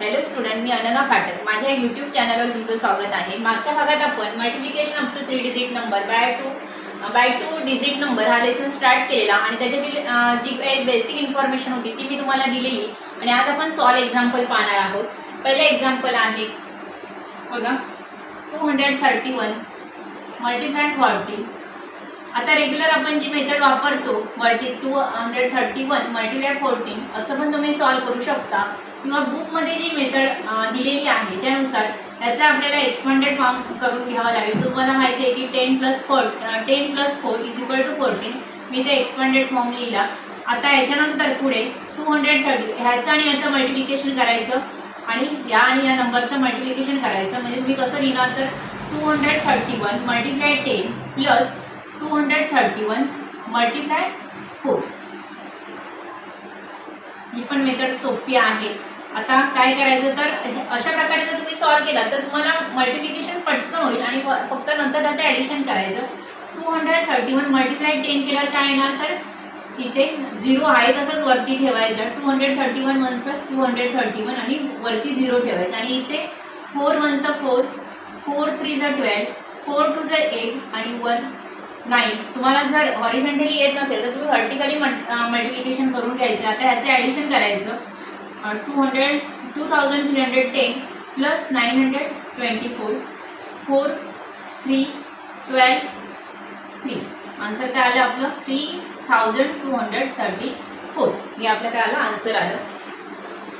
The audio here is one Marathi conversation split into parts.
हॅलो स्टुडंट, मी अनन्या फाटक. माझ्या यूट्यूब चॅनलवर तुमचं स्वागत आहे. मागच्या भागात आपण multiplication up to 3 digit number by two digit number हा लेसन स्टार्ट केलेला आणि त्याच्यातील जी काही बेसिक इन्फॉर्मेशन होती ती मी तुम्हाला दिलेली. आणि आज आपण सॉल्व एक्झाम्पल पाहणार आहोत. पहिलं एक्झाम्पल आहे बघा, 231 मल्टिप्लाय 40. आता रेग्युलर आपण जी मेथड वापरतो 231 मल्टिप्लाय 14 असं पण तुम्ही सॉल्व करू शकता, किंवा बुकमध्ये जी मेथड दिलेली आहे त्यानुसार याचा आपल्याला एक्सपांडेड फॉर्म करून घ्यावा लागेल. तुम्हाला माहिती आहे की 10 + 4 = 14. मी ते एक्सपांडेड फॉर्म लिहिला. आता याच्यानंतर पुढे 230 ह्याचं आणि याचं मल्टिप्लिकेशन करायचं आणि या नंबरचं मल्टिप्लिकेशन करायचं. म्हणजे तुम्ही कसं लिहिणार तर 231 मल्टिप्लाय 10 प्लस 231 मल्टिप्लाय 4. ही पण मेथड सोपी आहे. आता काय करायचं तर अशा प्रकारे जर तुम्ही सॉल्व केला तर तुम्हाला मल्टिप्लिकेशन पटकन होईल आणि फक्त नंतर त्याचं ॲडिशन करायचं. 231 मल्टिप्लाय 10 केल्यावर काय येणार तर इथे 0 आहे तसंच वरती ठेवायचं. 231 वनचं 231 आणि वरती 0 ठेवायचं. आणि इथे 4 वनचं 4, 4 3 12, 4 2 8 आणि 1 9. तुम्हाला जर हॉरिझॉन्टली येत नसेल तर तुम्ही व्हर्टिकली मल्टिप्लिकेशन करून घ्यायचं. आता ह्याचे ॲडिशन करायचं. 2310 प्लस 924, 4 3 12 3. आन्सर काय आलं आपलं 3234. हे आपलं काय आलं आन्सर आलं.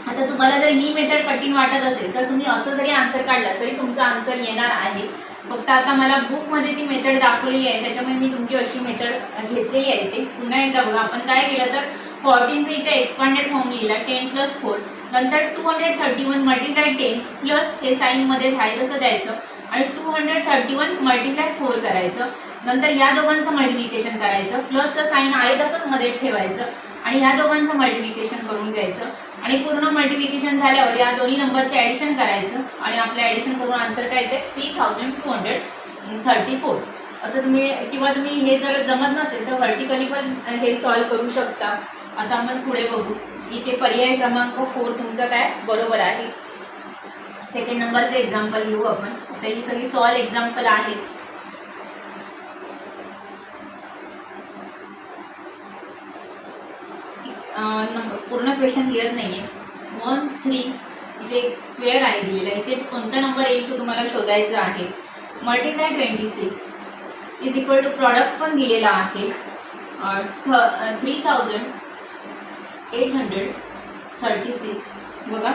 आता तुम्हाला जर ही मेथड कठीण वाटत असेल तर तुम्ही असं जरी आन्सर काढला तरी तुमचा आन्सर येणार आहे. फक्त आता मला बुकमध्ये ती मेथड दाखवलेली आहे त्याच्यामुळे मी तुमची अशी मेथड घेतलेली आहे. ते पुन्हा एकदा बघा. आपण काय केलं तर 14चं इथे एक्सपांडेड फॉर्म लिहिला 10 + 4. नंतर 231 मल्टिप्लाय 10 प्लस हे साईनमध्ये आहे तसं द्यायचं आणि 231 मल्टिप्लाय 4 करायचं. नंतर या दोघांचं मल्टिप्लिकेशन करायचं, प्लसचं साईन आहे तसंच मध्ये ठेवायचं आणि ह्या दोघांचं मल्टिप्लिकेशन करून घ्यायचं. आणि पूर्ण मल्टिप्लिकेशन झाल्यावर या दोन्ही नंबरचे ॲडिशन करायचं आणि आपलं ॲडिशन करून आन्सर काय येते 3234. असं तुम्ही, किंवा तुम्ही हे जर जमत नसेल तर व्हर्टिकली पण हे सॉल्व करू शकता. आता आपण पुढे बघू. इथे पर्याय क्रमांक 4 तुमचा काय बरोबर आहे. सेकंड नंबरचं एक्झाम्पल घेऊ आपण. आता ही सगळी सॉल्व एक्झाम्पल आहे. पूर्ण क्वेश्चन क्लिअर नाही आहे. 1 3 इथे एक स्क्वेअर आहे दिलेला. इथे कोणता नंबर येईल तो तुम्हाला शोधायचा आहे. मल्टिप्लाय 26 = प्रॉडक्ट पण दिलेला आहे 3836. बघा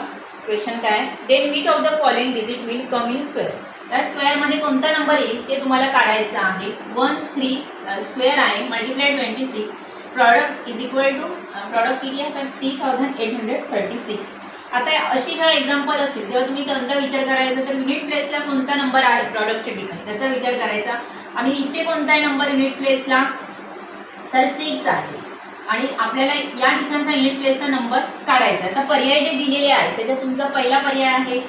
क्वेश्चन काय. Then which of the following digit will come in square. त्या स्क्वेअरमध्ये कोणता नंबर येईल ते तुम्हाला काढायचं आहे. 1 3 स्क्वेअर आहे मल्टिप्लाय 26. प्रॉडक्ट प्रॉडक्ट किती आहे तर 3836. आता अशी जेव्हा एक्झाम्पल असेल तेव्हा तुम्ही कोणता विचार करायचा तर युनिट प्लेसला कोणता नंबर आहे प्रॉडक्टच्या ठिकाणी त्याचा विचार करायचा. आणि इथे कोणता आहे नंबर युनिट प्लेसला तर 6 आहे. आणि आपल्याला या ठिकाणचा युनिट प्लेसचा नंबर काढायचा. आता पर्याय जे दिलेले आहे त्याच्यात तुमचा पहिला पर्याय आहे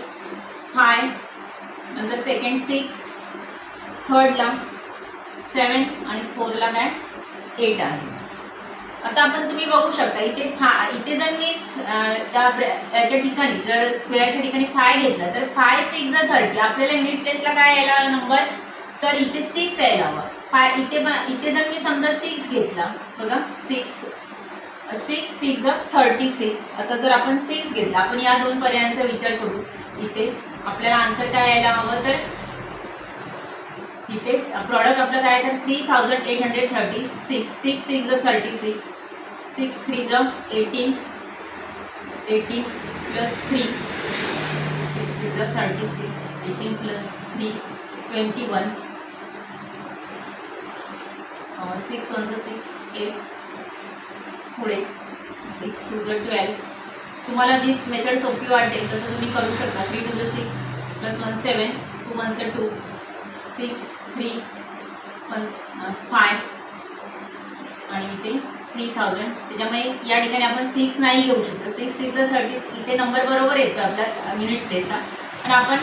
5, नंतर सेकंड 6, थर्डला 7 आणि 4ला काय 8 आहे. आता आपण तुम्ही बघू शकता इथे इथे जर मी याच्या ठिकाणी जर स्क्वेअरच्या ठिकाणी 5 घेतला तर 5 6 30. आपल्याला युनिट प्लेसला काय यायला नंबर तर इथे 6 यायला हवा. इथे जर मी समजा 6 घेतला बघा 6 6 36. आता जर आपण 6 घेतला, आपण या दोन पर्यायांचा विचार करू. इथे आपल्याला आन्सर काय यायला हवं तर इथे प्रॉडक्ट आपलं काय तर 3836. 6 6 36, 6 3 18 18 प्लस 3, 6 6 36, 18 प्लस 3 21, 6 1 6 8. पुढे 6 2 12. तुम्हाला जी मेथड सोपी वाटेल तसं तुम्ही करू शकता. 3 2 6 प्लस 1 7, 2 1 2, 6 3 1 5 आणि इथे 3000. त्याच्यामुळे या ठिकाणी आपण 6 नाही घेऊ शकतो. 6 6 30. इथे नंबर बरोबर येतो आपला युनिट प्लेसचा. आणि आपण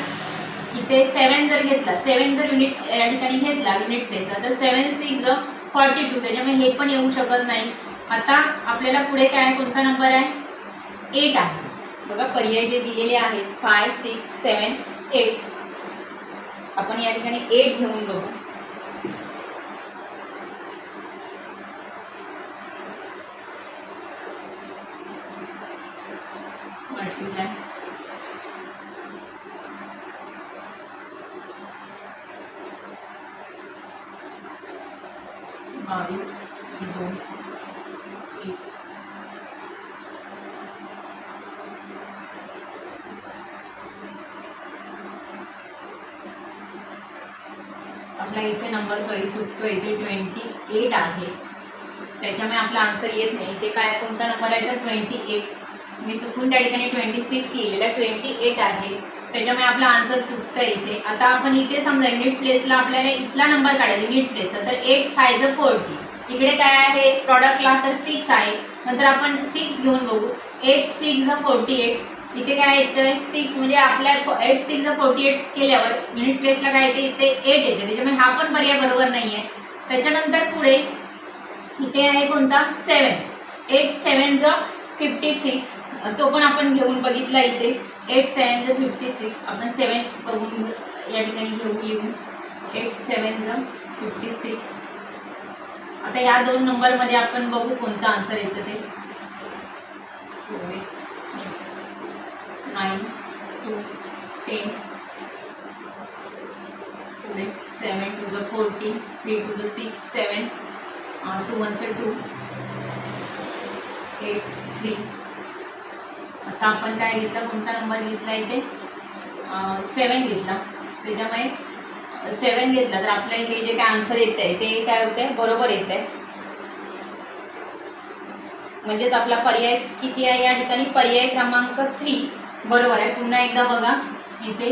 इथे 7 जर घेतला, 7 जर युनिट या ठिकाणी घेतला युनिट प्लेसला तर 7 6 42. त्याच्यामुळे हे पण येऊ शकत नाही. आता आपल्याला पुढे काय कोणता नंबर आहे 8 आहे. बघा पर्याय जे दिलेले आहेत 5, 6, 7, 8, आपण या ठिकाणी 8 घेऊन बघू. मल्टिप्लाय 22, 2, 1. आपला इथे नंबर चुकतो, इथे 28 आहे, त्याच्यामुळे आपला आन्सर येत नाही. इथे काय कोणता नंबर आहे तर 28. मी चुकून त्या ठिकाणी 26 लिहिलेला, 28 आहे, त्याच्यामुळे आपला आन्सर चुकतं इथे. आता आपण इथे समजा युनिट प्लेसला आपल्याला इथला नंबर काढायचा युनिट प्लेसचा, तर 8 5 40. इकडे काय आहे प्रॉडक्टला तर 6 आहे, नंतर आपण 6 घेऊन बघू. 8 6 48. इथे काय येतं 6, म्हणजे आपल्या 8 6 48 केल्यावर युनिट प्लेसला काय येते इथे 8 येते, त्याच्यामुळे हा पण पर्याय बरोबर नाही आहे. त्याच्यानंतर पुढे इथे आहे कोणता 7. 8 7 56, तो पण आपण घेऊन बघितला इथे. 8 7 56, आपण 7 बघून या ठिकाणी लिहून 8 7 56. आता या दोन नंबरमध्ये आपण बघू कोणता आन्सर येतं ते. 9 2 10 7 2 40 3 2 6 7 2 1 2 8 3. आता आपण काय घेतला कोणता नंबर घेतला इथे 7 घेतला, त्याच्यामुळे 7 घेतला तर आपल्या हे जे काय आन्सर येत आहे ते काय होते बरोबर येत आहे. म्हणजेच आपला पर्याय किती आहे या ठिकाणी पर्याय क्रमांक 3 बरोबर आहे. पुन्हा एकदा बघा इथे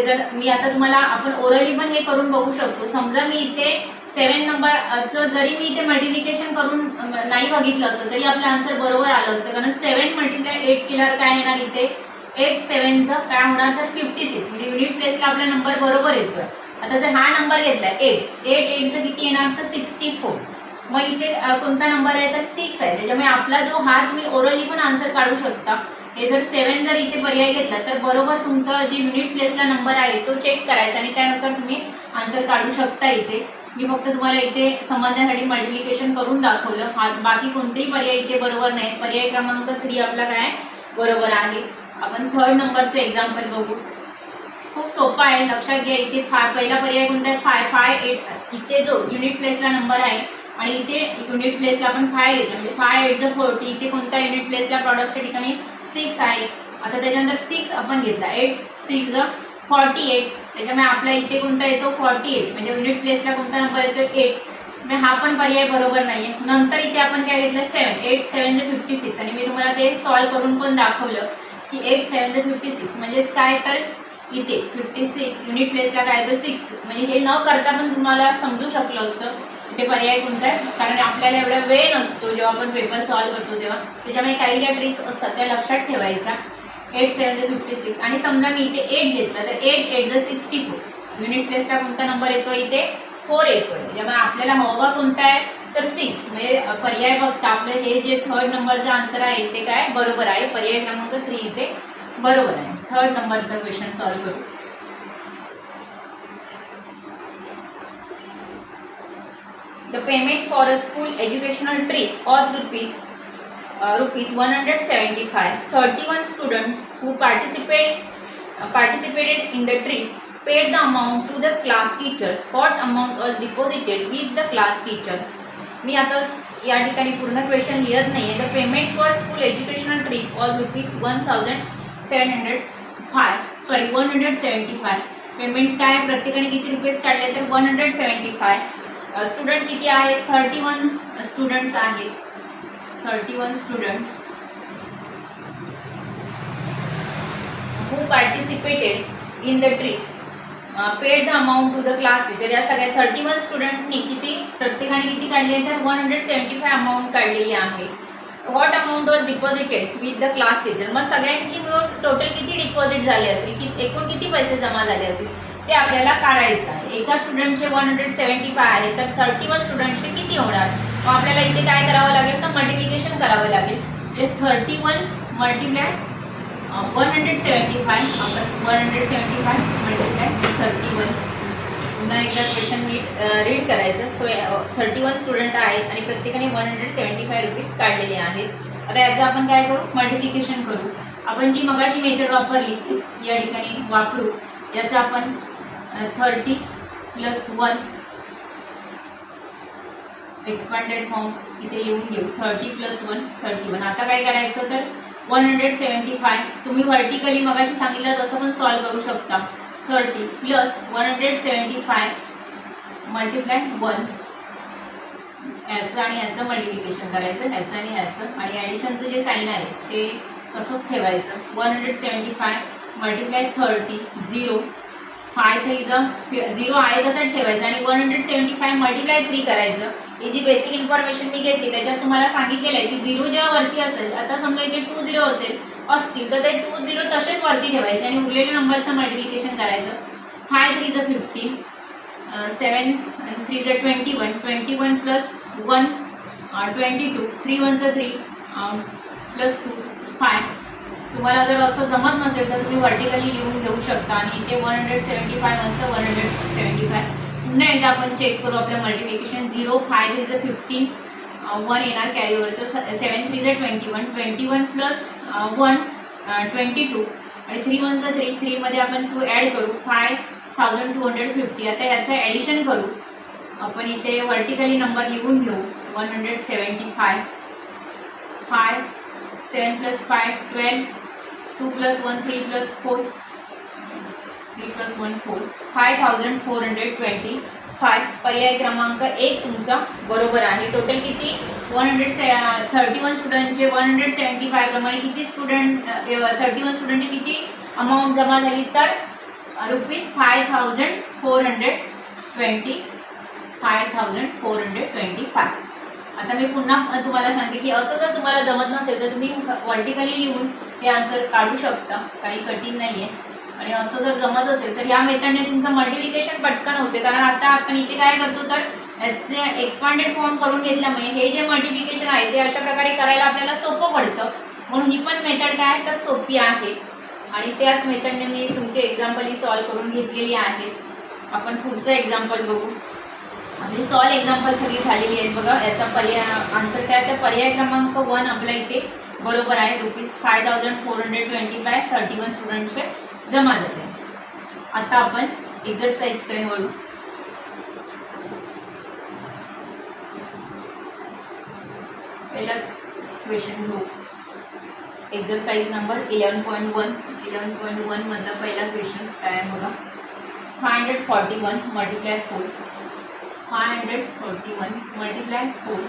जर मी आता तुम्हाला आपण ओरली पण हे करून बघू शकतो. समजा मी इथे 7 नंबरचं जरी मी इथे मल्टिप्लिकेशन करून नाही बघितलं असतं तरी आपलं आन्सर बरोबर आलं असतं, कारण 7 × 8 केल्यावर काय येणार इथे 8 7 काय होणार तर 56, म्हणजे युनिट प्लेसला आपला नंबर बरोबर येतोय. आता जर हा नंबर घेतला 8 8 किती येणार तर 64. मग इथे कोणता नंबर आहे तर 6 आहे, त्याच्यामुळे आपला जो हा तुम्ही ओरली पण आन्सर काढू शकता. हे जर 7 जर इथे पर्याय घेतला तर बरोबर तुमचा जे युनिट प्लेसला नंबर आहे तो चेक करायचा आणि त्यानुसार तुम्ही आन्सर काढू शकता. इथे मी फक्त तुम्हाला इथे समजण्यासाठी मल्टिप्लिकेशन करून दाखवलं. बाकी कोणतेही पर्याय इथे बरोबर नाही. पर्याय क्रमांक 3 आपला काय बरोबर आहे. आपण 3rd नंबरचं एक्झाम्पल बघू. खूप सोपा आहे, लक्षात घ्या. इथे पहिला पर्याय कोणता आहे 5 5 8. इथे जो युनिट प्लेसला नंबर आहे आणि इथे युनिट प्लेसला आपण 5 घेतलं, म्हणजे 5 8 40. इथे कोणता युनिट प्लेसला प्रॉडक्टच्या ठिकाणी 6 आहे. आता त्याच्यानंतर 6 आपण घेतला 8 6 48, त्याच्यामुळे आपल्या इथे कोणता येतो 48, म्हणजे युनिट प्लेसला कोणता नंबर येतो 8. म्हणजे हा पण पर्याय बरोबर नाही आहे. नंतर इथे आपण काय घेतलं 7 8 7 56, आणि मी तुम्हाला ते सॉल्व करून पण दाखवलं की 8 7 56 म्हणजेच काय तर इथे 56 युनिट प्लेसला काय येतो 6, म्हणजे हे न करता पण तुम्हाला समजू शकलं असतं इथे पर्याय कोणता आहे, कारण आपल्याला एवढा वेळ नसतो जेव्हा आपण पेपर सॉल्व करतो तेव्हा. त्याच्यामुळे काही ज्या ट्रिक्स असतात त्या लक्षात ठेवायच्या. 8 7 56, आणि समजा मी इथे 8 घेतला तर 8 8 64, युनिट प्लेसला कोणता नंबर येतो इथे 4 येतो. त्याच्यामुळे आपल्याला हवा कोणता आहे तर 6, म्हणजे पर्याय बघता आपलं हे जे 3rd नंबरचा आन्सर आहे ते काय बरोबर आहे. पर्याय क्रमांक 3 इथे बरोबर आहे. 3rd नंबरचा क्वेश्चन सॉल्व करू. The payment for a school educational trip was rupees 175. 31 students who participated in the trip paid the amount to the class teachers. What amount was deposited with the class teacher? मी आता या ठिकाणी पूर्ण क्वेश्चन लिहित नाही आहे. The payment for school educational trip was rupees 175. Payment काय प्रत्येकाने किती रुपीज काढले तर 175. स्टुडंट किती आहेत 31 स्टुडंट्स आहेत. 31 students who participated in the trip paid the amount to the class teacher. या सगळ्या 31 स्टुडंटनी किती प्रत्येकाने किती काढले तर 175 अमाऊंट काढलेली आहे. What amount was deposited with the class teacher. मग सगळ्यांची मिळून टोटल किती डिपॉझिट झाले असेल, की एकूण किती पैसे जमा झाले असेल ते आपल्याला काढायचं आहे. एका स्टुडंटचे 175 आहे तर 31 स्टुडंटचे किती होणार. मग आपल्याला इथे काय करावं लागेल तर मल्टिप्लिकेशन करावं लागेल. म्हणजे 31 × 175 आपण 175 मल्टिप्लाय 31. पुन्हा एकदा क्वेश्चन नीट रीड करायचं. सो 31 स्टुडंट आहेत आणि प्रत्येकाने 175 रुपीज काढलेले आहेत. आता याचं आपण काय करू, मल्टिप्लिकेशन करू. आपण जी मगाशी मेथड वापरली ती या ठिकाणी वापरू. याचं आपण 30 + 1 एक्सपांडेड फॉर्म इथे लिहून घेऊ. 30 + 1 31. आता काय करायचं तर 175 तुम्ही व्हर्टिकली मगाशी सांगितलं तसं पण सॉल्व करू शकता. 30 + 175 मल्टिप्लाय 1. याचं आणि याचं मल्टिप्लिकेशन करायचं, याचं आणि याचं, आणि ॲडिशनचं जे साईन आहे ते तसंच ठेवायचं. 175 मल्टिप्लाय 30 0 5 3 0 आहे तसंच ठेवायचं आणि 175 मल्टिप्लाय 3 करायचं. ही जी बेसिक इन्फॉर्मेशन मी घेतली त्याच्यात तुम्हाला सांगितलेलं आहे की 0 जेव्हा वरती असेल, आता समजा इथे 2 0 असतील तर ते 2 0 तसेच वरती ठेवायचे आणि उरलेल्या नंबरचं मल्टिप्लिकेशन करायचं. 5 3 15 7 3 21 21 + 1 22 3 1 3 + 2 5. तुम्हाला जर असं जमत नसेल तर तुम्ही व्हर्टिकली लिहून घेऊ शकता आणि इथे 175 असं 175. पुन्हा एकदा आपण चेक करू आपलं मल्टिप्लिकेशन. 0 5 3 15 1 येणार कॅरीवरचं. 7 3 21 21 + 1 22 आणि 3 1 3 3 मध्ये आपण 2 ॲड करू. 5250. आता याचं ॲडिशन करू. आपण इथे व्हर्टिकली नंबर लिहून घेऊ. 175 5 7 + 5 12 2 + 1 3 + 4 3 + 1 4 5425. पर्याय क्रमांक 1 तुमचा बरोबर आहे. टोटल किती 131 स्टुडंटचे 175 प्रमाणे किती स्टुडंट 31 स्टुडंटची किती अमाऊंट जमा झाली तर ₹5420 5425. आता मी पुन्हा तुम्हाला सांगते की असं जर तुम्हाला जमत नसेल तर तुम्ही व्हर्टिकली लिहून हे आन्सर काढू शकता, काही कठीण नाही आहे. आणि असं जर जमत असेल तर या मेथडने तुमचं मल्टिप्लिकेशन पटकन होते. कारण आता आपण इथे काय करतो तर याचे एक्सपांडेड फॉर्म करून घेतल्यामुळे हे जे मल्टिप्लिकेशन आहे ते अशा प्रकारे करायला आपल्याला सोपं पडतं. म्हणून ही पण मेथड काय तर सोपी आहे आणि त्याच मेथडने मी तुमचे एक्झाम्पल ही सॉल्व करून घेतलेली आहे. आपण पुढचं एक्झाम्पल बघू. आपली सॉल्व एक्झाम्पल सगळी झालेली आहेत. बघा याचा पर्याय आन्सर काय तर पर्याय क्रमांक 1 आपल्या इथे बरोबर आहे. ₹5425 31 स्टुडंट्सचे जमा झाले. आता आपण एक्झरसाइजकडे वळू. पहिला क्वेश्चन घेऊ. Exercise number 11.1. 11.1 मधला पहिला क्वेश्चन काय आहे बघा. 541 मल्टिप्लाय 4. 541 मल्टिप्लाय 4.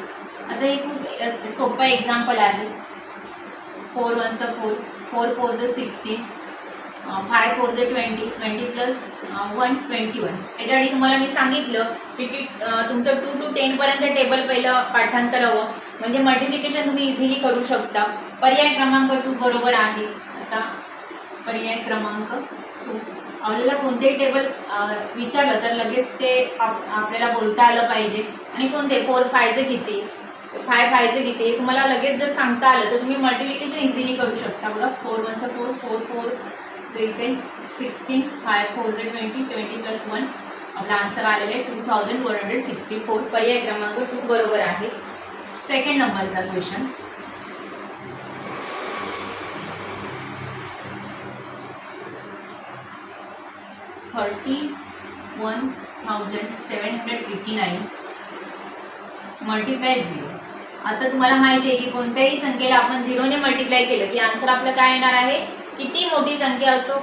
आता हे खूप सोपं एक्झाम्पल आहे. 4 1 4 4 4 16 5 4 20 20 + 1 21. याच्याआधी तुम्हाला मी सांगितलं की तुमचं 2 to 10 पर्यंत टेबल पहिलं पाठांतर हवं म्हणजे मल्टिप्लिकेशन तुम्ही इझिली करू शकता. पर्याय क्रमांक 2 बरोबर आहे. आता पर्याय क्रमांक 2 आपल्याला कोणतेही टेबल विचारलं तर लगेच ते आपल्याला बोलता आलं पाहिजे. आणि कोणते 4 5 किती 5 5 किती हे तुम्हाला लगेच जर सांगता आलं तर तुम्ही मल्टिप्लिकेशन इझिली करू शकता. बघा 4 1 4 4 4 इथे 16 5 4 20 20 + 1 आपला आन्सर आलेला आहे 2164. पर्याय क्रमांक 2 बरोबर आहे. सेकंड नंबरचा क्वेश्चन. $31,789 मल्टिप्लाय 0. आता तुम्हाला माहिती आहे की कोणत्याही संख्येला आपण 0ने मल्टिप्लाय केलं की आन्सर आपलं काय येणार आहे. किती मोठी संख्या असो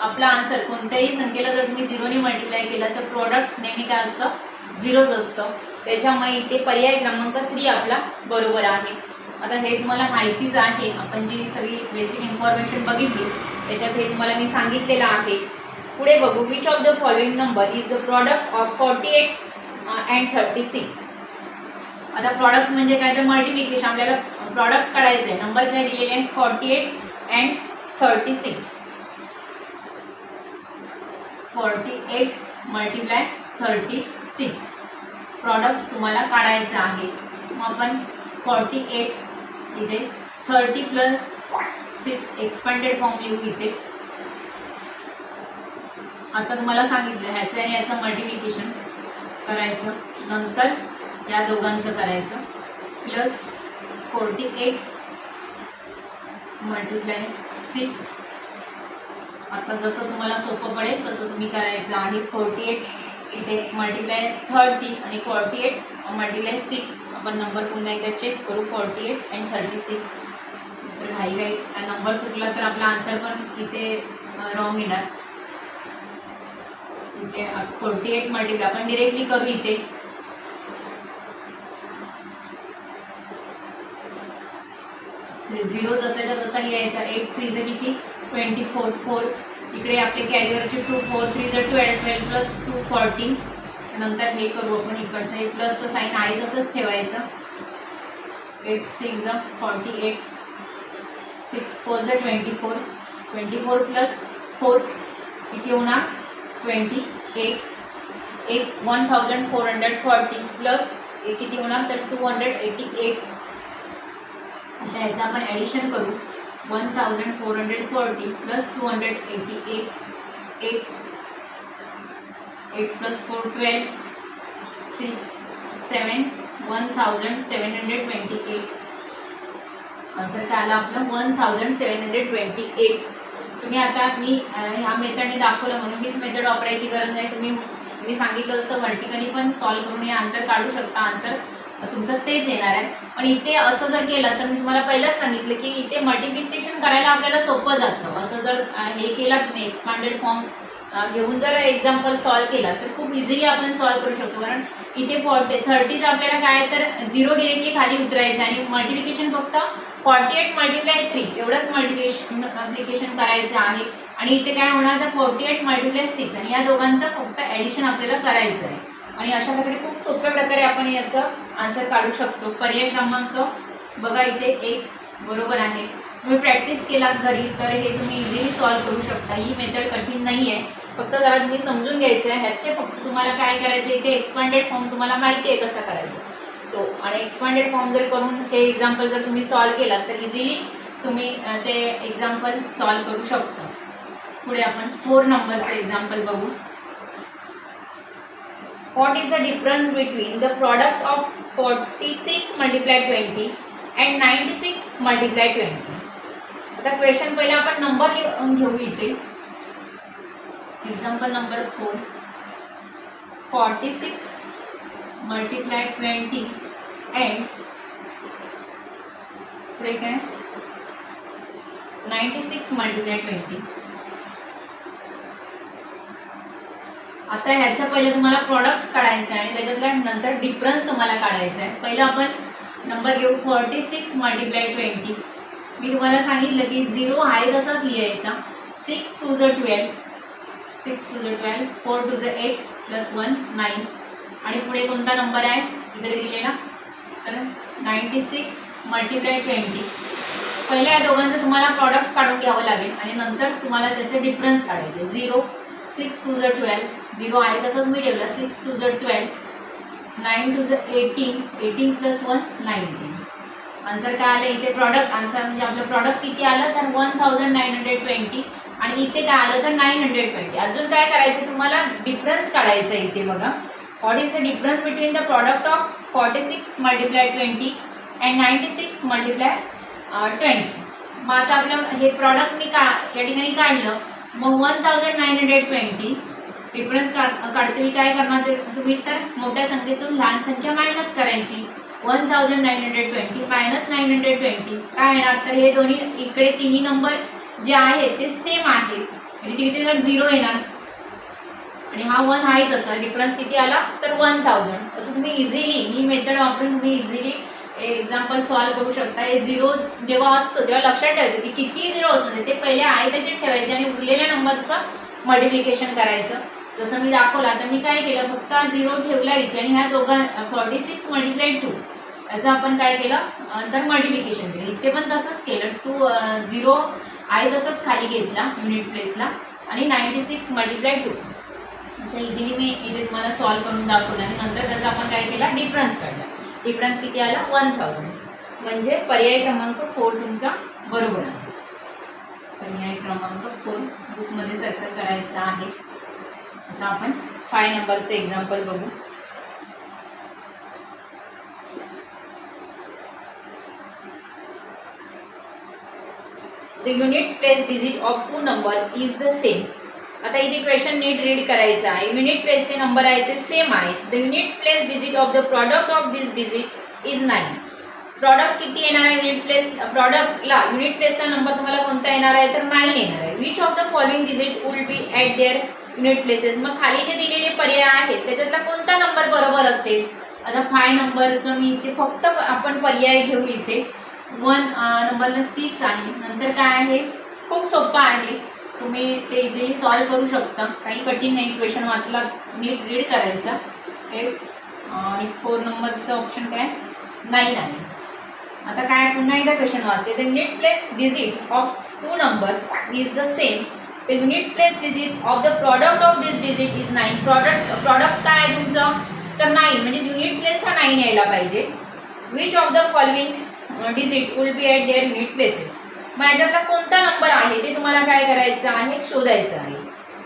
आपला आन्सर कोणत्याही संख्येला जर तुम्ही 0ने मल्टिप्लाय केलं तर प्रोडक्ट नेहमी काय असतं 0च असतं. त्याच्यामुळे इथे पर्याय क्रमांक 3 आपला बरोबर आहे. आता हे तुम्हाला माहितीच आहे. आपण जी सगळी बेसिक इन्फॉर्मेशन बघितली त्याच्यात हे तुम्हाला मी सांगितलेलं आहे. पुढे बघू. Which of the following number is the product of 48 and 36. आता प्रॉडक्ट म्हणजे काय तर मल्टिप्लिकेशन आपल्याला प्रॉडक्ट काढायचं आहे. नंबर काय दिलेले आहे 48 and 36. 48 मल्टिप्लाय 36 प्रॉडक्ट तुम्हाला काढायचं आहे. मग आपण 48 इथे 30 + 6 एक्सपांडेड फॉर्म लिहू इथे. आता तुम्हाला सांगितलं ह्याचं आणि याचं मल्टिप्लिकेशन करायचं, नंतर या दोघांचं करायचं, प्लस 48 × 6. आता जसं तुम्हाला सोपं पडेल तसं तुम्ही करायचं आहे. 48 इथे मल्टिप्लाय 30 आणि 48 × 6. आपण नंबर पुन्हा एकदा चेक करू. 48 आणि 36. तर घाई नंबर चुकला तर आपला आन्सर पण इथे रॉंग येणार. इथे 48 मल्टिप्लाय आपण डिरेक्टली करू इथे. झिरो तसाच्या तसा लिहायचा. 8 3 किती 24. 4 इकडे आपले कॅरियरचे 2 4 3 12 12 + 2 14. नंतर हे करू आपण इकडचं हे प्लसचं साईन आहे तसंच ठेवायचं. 8 6 48 6 4 24 24 + 4 किती होणार 28. 1440 प्लस किती होणार तर 288. आता ह्याचं आपण ॲडिशन करू. 1440 + 288. 8 + 4 12 6 7 1728. आन्सर काय आलं आपलं 1728. तुम्ही आता मी ह्या मेथडने दाखवलं म्हणून हीच मेथड वापरायची गरज नाही. तुम्ही सांगितलं तसं व्हर्टिकली पण सॉल्व्ह करून हे आन्सर काढू शकता. आन्सर तुमचं तेच येणार आहे. पण इथे असं जर केलं तर मी तुम्हाला पहिलंच सांगितलं की इथे मल्टिप्लिकेशन करायला आपल्याला सोपं जातं. असं जर हे केलं तुम्ही एक्सपांडेड फॉर्म घेऊन जर एक्झाम्पल सॉल्व्ह केला तर खूप इझिली आपण सॉल्व्ह करू शकतो. कारण इथे 30 आपल्याला काय तर 0 डिरेक्टली खाली उतरायचं आणि मल्टिप्लिकेशन फक्त 48 × 3 एवढंच मल्टिप्लिकेशन करायचं आहे. आणि इथे काय होणार तर 48 × 6 आणि या दोघांचं फक्त ॲडिशन आपल्याला करायचं आहे. आणि अशा प्रकारे खूप सोप्या प्रकारे आपण याचं आन्सर काढू शकतो. पर्याय क्रमांक बघा इथे 1 बरोबर आहे. तुम्ही प्रॅक्टिस केलात घरी तर हे तुम्ही इझिली सॉल्व्ह करू शकता. ही मेथड कठीण नाही आहे, फक्त जरा तुम्ही समजून घ्यायचं आहे. ह्याचे फक्त तुम्हाला काय करायचं इथे एक्सपांडेड फॉर्म तुम्हाला माहिती आहे कसा करायचा तो. आणि एक्सपांडेड फॉर्म जर करून हे एक्झाम्पल जर तुम्ही सॉल्व्ह केलात तर इझिली तुम्ही ते एक्झाम्पल सॉल्व्ह करू शकता. पुढे आपण 4 नंबरचं एक्झाम्पल बघू. What is the difference between the product of 46 × 20 and 96 × 20? आता क्वेश्चन पहिला आपण नंबर लिहून घेऊ इथे. Example number 4. 46 × 20 and पुढे काय 96 × 20. आता ह्याचं पहिलं तुम्हाला प्रॉडक्ट काढायचं आहे आणि त्याच्यातला नंतर डिफरन्स तुम्हाला काढायचा आहे. पहिलं आपण नंबर घेऊ 46 × 20. मी तुम्हाला सांगितलं की 0 आहे तसाच लिहायचा. 6 2 12 6 2 12 4 2 8 + 1 9. आणि पुढे कोणता नंबर आहे इकडे दिलेला तर 96 × 20. पहिल्या या दोघांचं तुम्हाला प्रॉडक्ट काढून घ्यावं लागेल आणि नंतर तुम्हाला त्याचे डिफरन्स काढायचे. 0 6 2 12 0 आहे तसंच मी ठेवलं. 6 2 12 9 2 18 18 + 1 19. आन्सर काय आलं इथे प्रॉडक्ट. आन्सर म्हणजे आपलं प्रॉडक्ट किती आलं तर 1920 आणि इथे काय आलं तर 920. अजून काय करायचं तुम्हाला डिफरन्स काढायचं आहे इथे बघा. What is the difference between the product of 46 × 20 and 96 × 20. मग आता आपलं हे प्रॉडक्ट मी या ठिकाणी काढलं. मग 1920 डिफरन्स काढते मी काय करणार ते तुम्ही तर मोठ्या संख्येतून लहान संख्या मायनस करायची. 1920 - 920 काय येणार तर हे दोन्ही इकडे तिन्ही नंबर जे आहेत ते सेम आहेत म्हणजे तिथे जर 0 येणार आणि हा 1 आहे तसा. डिफरन्स किती आला तर 1000. असं तुम्ही इझिली ही मेथड वापरून तुम्ही इझिली एक्झाम्पल सॉल्व्ह करू शकता. हे 0 जेव्हा असतो तेव्हा लक्षात ठेवायचं की किती 0 असतो ते पहिले आहे तसेच ठेवायचे आणि उरलेल्या नंबरचं मल्टिप्लिकेशन करायचं. जसं मी दाखवलं आता मी काय केलं फक्त 0 ठेवला इथे आणि ह्या 46 × 2 याचं आपण काय केलं तर मल्टिप्लिकेशन केलं. इथे पण तसंच केलं. 0 आहे तसंच खाली घेतला युनिट प्लेसला आणि 96 × 2 असं इझिली मी इथे तुम्हाला सॉल्व्ह करून दाखवलं आणि नंतर त्याचा आपण काय केला डिफरन्स काढला. डिफरन्स किती आला 1000. म्हणजे पर्याय क्रमांक 4 तुमचा बरोबर आहे. पर्याय क्रमांक 4 बुकमध्ये सर्कल करायचा आहे. आता आपण 5 नंबरचं एक्झाम्पल बघू. The unit place digit of two number is the same. आता इथे क्वेश्चन नीट रीड करायचा आहे. युनिट प्लेसचे नंबर आहे ते सेम आहेत. The unit place digit of the product of this digit is 9. Product किती येणार आहे युनिट प्लेस प्रॉडक्टला युनिट प्लेसचा नंबर तुम्हाला कोणता येणार आहे तर 9 येणार आहे. Which of the following digit will be at there unit places. मग खाली जे दिलेले पर्याय आहेत त्याच्यातला कोणता नंबर बरोबर असेल. आता 5 नंबरचं मी इथे फक्त आपण पर्याय घेऊ. इथे 1 नंबरला 6 आहे. नंतर काय आहे खूप सोपं आहे. तुम्ही ते इझिली सॉल्व करू शकता. काही कठीण नाही. क्वेश्चन वाचला नीट रीड करायचा. आणि 4 नंबरचं ऑप्शन काय 9 आहे. आता काय पुन्हा एकदा क्वेश्चन वाचते. The unit place digit of two numbers is the same. The unit place digit of the product of this digit is 9. Product काय आहे तुमचं तर 9 म्हणजे युनिट प्लेसला 9 यायला पाहिजे. Which of the following digit will be at there unit places. मग याच्यातला कोणता नंबर आहे ते तुम्हाला काय करायचं आहे शोधायचं आहे.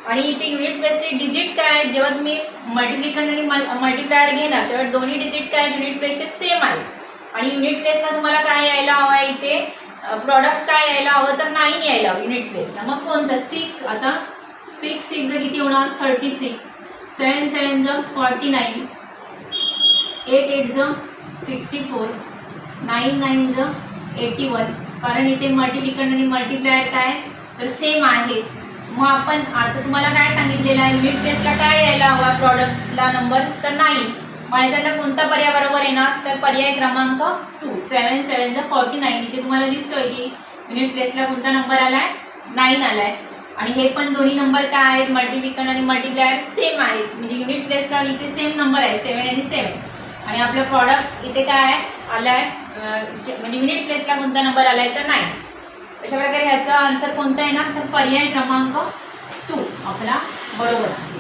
आणि इथे युनिट प्लेसचे डिजिट काय आहेत जेव्हा तुम्ही मल्टिप्लिकंड आणि मल्टिप्लायर घेणार तेव्हा दोन्ही डिजिट काय युनिट प्लेसचे सेम आहेत. आणि युनिट प्लेसला तुम्हाला काय यायला हवं आहे इथे प्रॉडक्ट काय यायला हवं तर 9 यायला हवं युनिट प्लेसला. मग कोणतं 6. आता 6 किती होणार 36. 7 7 49. 8 8 64. 9 9 81. कारण इथे मल्टिप्लिकंड आणि मल्टिप्लायर काय तर सेम आहेत. मग आपण आता तुम्हाला काय सांगितलेलं आहे युनिट प्लेसला काय यायला हवा प्रॉडक्टला नंबर तर 9. मग याच्यातला कोणता पर्याय बरोबर येणार तर पर्याय क्रमांक 2. 7 7 49. इथे तुम्हाला दिसतोय की युनिट प्लेसला कोणता नंबर आला आहे 9 आला आहे. आणि हे पण दोन्ही नंबर काय आहेत मल्टिप्लिकंड आणि मल्टिप्लायर सेम आहेत. म्हणजे युनिट प्लेसला इथे सेम नंबर आहे 7 आणि 7. आणि आपलं प्रॉडक्ट इथे काय आलं आहे म्हणजे युनिट प्लेसला कोणता नंबर आला आहे तर 9. अशा प्रकारे ह्याचा आन्सर कोणता येणार तर पर्याय क्रमांक 2 आपला बरोबर आहे.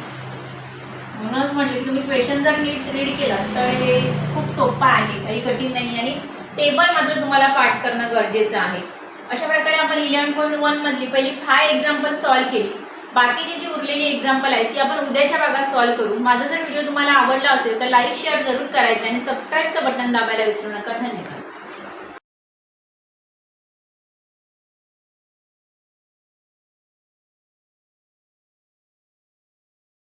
म्हणूनच म्हटलं की तुम्ही क्वेश्चन जर नीट रीड केलं तर हे खूप सोपं आहे. काही कठीण नाही. आणि टेबल मात्र तुम्हाला पाठ करणं गरजेचं आहे. अशा प्रकारे आपण 11.1 मधली पहिली 5 एक्झाम्पल सॉल्व केली. बाकीची जी उरलेली एक्झाम्पल आहेत ती आपण उद्याच्या भागात सॉल्व करू. माझा जर व्हिडिओ तुम्हाला आवडला असेल तर लाईक शेअर जरूर करायचा आणि सबस्क्राईबचं बटन दाबायला विसरू नका. धन्यवाद.